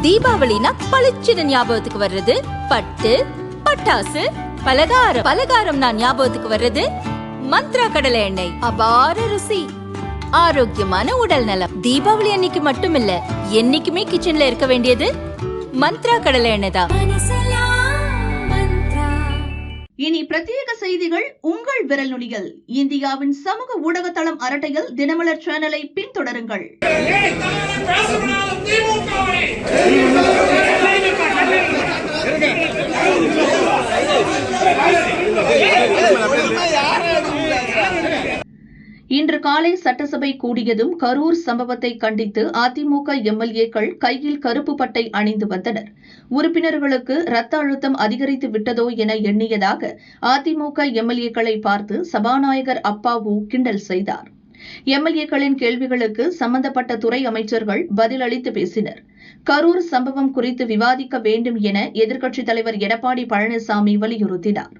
தீபாவளினா பளிச்சுன்னு ஞாபகத்துக்கு வர்றது பட்டு, பட்டாசு, பலகாரம். பலகாரம்னா ஞாபகத்துக்கு வர்றது மந்த்ரா கடலை எண்ணெய். அபார ருசி, ஆரோக்கியமான உடல் நலம். தீபாவளி அன்னைக்கு மட்டும் இல்ல, என்னைக்குமே கிச்சன்ல இருக்க வேண்டியது மந்த்ரா கடலை எண்ணெய் தான். இனி பிரத்யேக செய்திகள் உங்கள் விரல் நுனிகள். இந்தியாவின் சமூக ஊடக தளம் அரட்டையில் தினமலர் சேனலை பின்தொடருங்கள். இன்று காலை சட்டசபை கூடியதும் கரூர் சம்பவத்தை கண்டித்து அதிமுக எம்எல்ஏக்கள் கையில் கருப்பு பட்டை அணிந்து வந்தனர். உறுப்பினர்களுக்கு ரத்த அழுத்தம் அதிகரித்து விட்டதோ என எண்ணியதாக அதிமுக எம்எல்ஏக்களை பார்த்து சபாநாயகர் அப்பாவு கிண்டல் செய்தார். எம்எல்ஏக்களின் கேள்விகளுக்கு சம்பந்தப்பட்ட துறை அமைச்சர்கள் பதிலளித்து பேசினர். கரூர் சம்பவம் குறித்து விவாதிக்க வேண்டும் என எதிர்க்கட்சித் தலைவர் எடப்பாடி பழனிசாமி வலியுறுத்தினார்.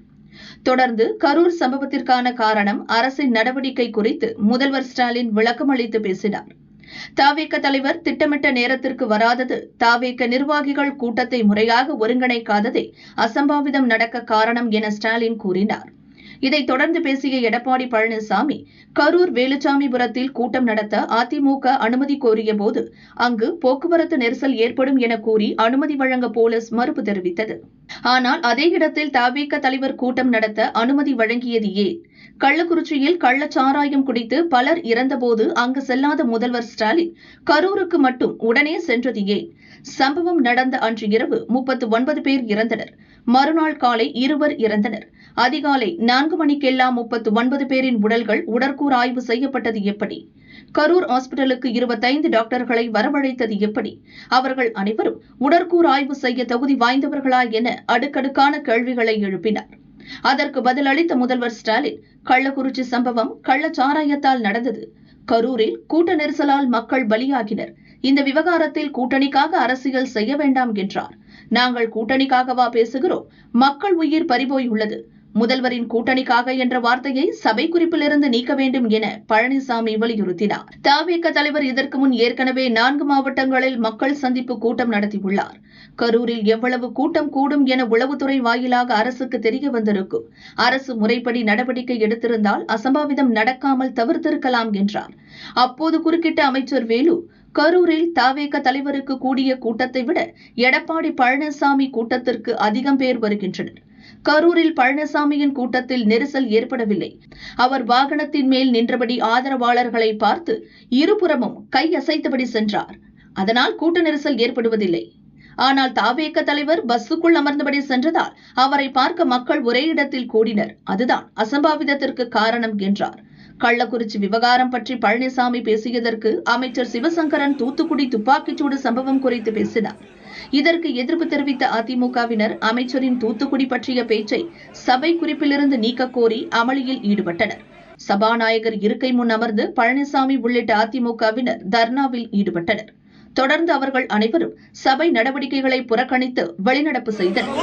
தொடர்ந்து கரூர் சம்பவத்திற்கான காரணம், அரசின் நடவடிக்கை குறித்து முதல்வர் ஸ்டாலின் விளக்கம் அளித்து பேசினார். தவேக தலைவர் திட்டமிட்ட நேரத்திற்கு வராதது, தவேக நிர்வாகிகள் கூட்டத்தை முறையாக ஒருங்கிணைக்காததே அசம்பாவிதம் நடக்க காரணம் என ஸ்டாலின் கூறினார். இதைத் தொடர்ந்து பேசிய எடப்பாடி பழனிசாமி, கரூர் வேலுச்சாமிபுரத்தில் கூட்டம் நடத்த அதிமுக அனுமதி கோரியபோது அங்கு போக்குவரத்து நெரிசல் ஏற்படும் என கூறி அனுமதி வழங்க போலீஸ் மறுப்பு தெரிவித்தது. ஆனால் அதே இடத்தில் தவேக தலைவர் கூட்டம் நடத்த அனுமதி வழங்கியது ஏன்? கள்ளக்குறிச்சியில் கள்ளச்சாராயம் குடித்து பலர் இறந்தபோது அங்கு செல்லாத முதல்வர் ஸ்டாலின் கரூருக்கு மட்டும் உடனே சென்றது ஏன்? சம்பவம் நடந்த அன்று இரவு 39 பேர் இறந்தனர். மறுநாள் காலை 2 இறந்தனர். அதிகாலை 4 மணிக்கெல்லாம் 39 பேரின் உடல்கள் உடற்கூறு ஆய்வு செய்யப்பட்டது எப்படி? கரூர் ஹாஸ்பிட்டலுக்கு 25 டாக்டர்களை வரவழைத்தது எப்படி? அவர்கள் அனைவரும் உடற்கூறு ஆய்வு செய்ய தகுதி வாய்ந்தவர்களா என அடுக்கடுக்கான கேள்விகளை எழுப்பினார். அதற்கு பதிலளித்த முதல்வர் ஸ்டாலின், கள்ளக்குறிச்சி சம்பவம் கள்ளச்சாராயத்தால் நடந்தது. கரூரில் கூட்ட நெரிசலால் மக்கள் பலியாகினர். இந்த விவகாரத்தில் கூட்டணிக்காக அரசியல் செய்ய வேண்டாம் என்றார். நாங்கள் கூட்டணிக்காகவா பேசுகிறோம்? மக்கள் உயிர் பறிபோயுள்ளது. முதல்வரின் கூட்டணிக்காக என்ற வார்த்தையை சபை குறிப்பிலிருந்து நீக்க வேண்டும் என பழனிசாமி வலியுறுத்தினார். தவேக தலைவர் இதற்கு முன் ஏற்கனவே 4 மாவட்டங்களில் மக்கள் சந்திப்பு கூட்டம் நடத்தியுள்ளார். கரூரில் எவ்வளவு கூட்டம் கூடும் என உளவுத்துறை வாயிலாக அரசுக்கு தெரிய வந்திருக்கும். அரசு முறைப்படி நடவடிக்கை எடுத்திருந்தால் அசம்பாவிதம் நடக்காமல் தவிர்த்திருக்கலாம் என்றார். அப்போது குறுக்கிட்ட அமைச்சர் வேலு, கரூரில் தவேக தலைவருக்கு கூடிய கூட்டத்தை விட எடப்பாடி பழனிசாமி கூட்டத்திற்கு அதிகம் பேர் வருகின்றனர். கரூரில் பழனிசாமியின் கூட்டத்தில் நெரிசல் ஏற்படவில்லை. அவர் வாகனத்தின் மேல் நின்றபடி ஆதரவாளர்களை பார்த்து இருபுறமும் கையசைத்தபடி சென்றார். அதனால் கூட்ட நெரிசல் ஏற்படுவதில்லை. ஆனால் தவேக தலைவர் பஸ்ஸுக்குள் அமர்ந்தபடி சென்றதால் அவரை பார்க்க மக்கள் ஒரே இடத்தில் கூடினர். அதுதான் அசம்பாவிதத்திற்கு காரணம் என்றார். கள்ளக்குறிச்சி விவகாரம் பற்றி பழனிசாமி பேசியதற்கு அமைச்சர் சிவசங்கரன் தூத்துக்குடி துப்பாக்கிச்சூடு சம்பவம் குறித்து பேசினார். இதற்கு எதிர்ப்பு தெரிவித்த அதிமுகவினர் அமைச்சரின் தூத்துக்குடி பற்றிய பேச்சை சபை குறிப்பிலிருந்து நீக்க கோரி அமளியில் ஈடுபட்டனர். சபாநாயகர் இருக்கை முன் அமர்ந்து பழனிசாமி உள்ளிட்ட அதிமுகவினர் தர்ணாவில் ஈடுபட்டனர். தொடர்ந்து அவர்கள் அனைவரும் சபை நடவடிக்கைகளை புறக்கணித்து வெளிநடப்பு செய்தனர்.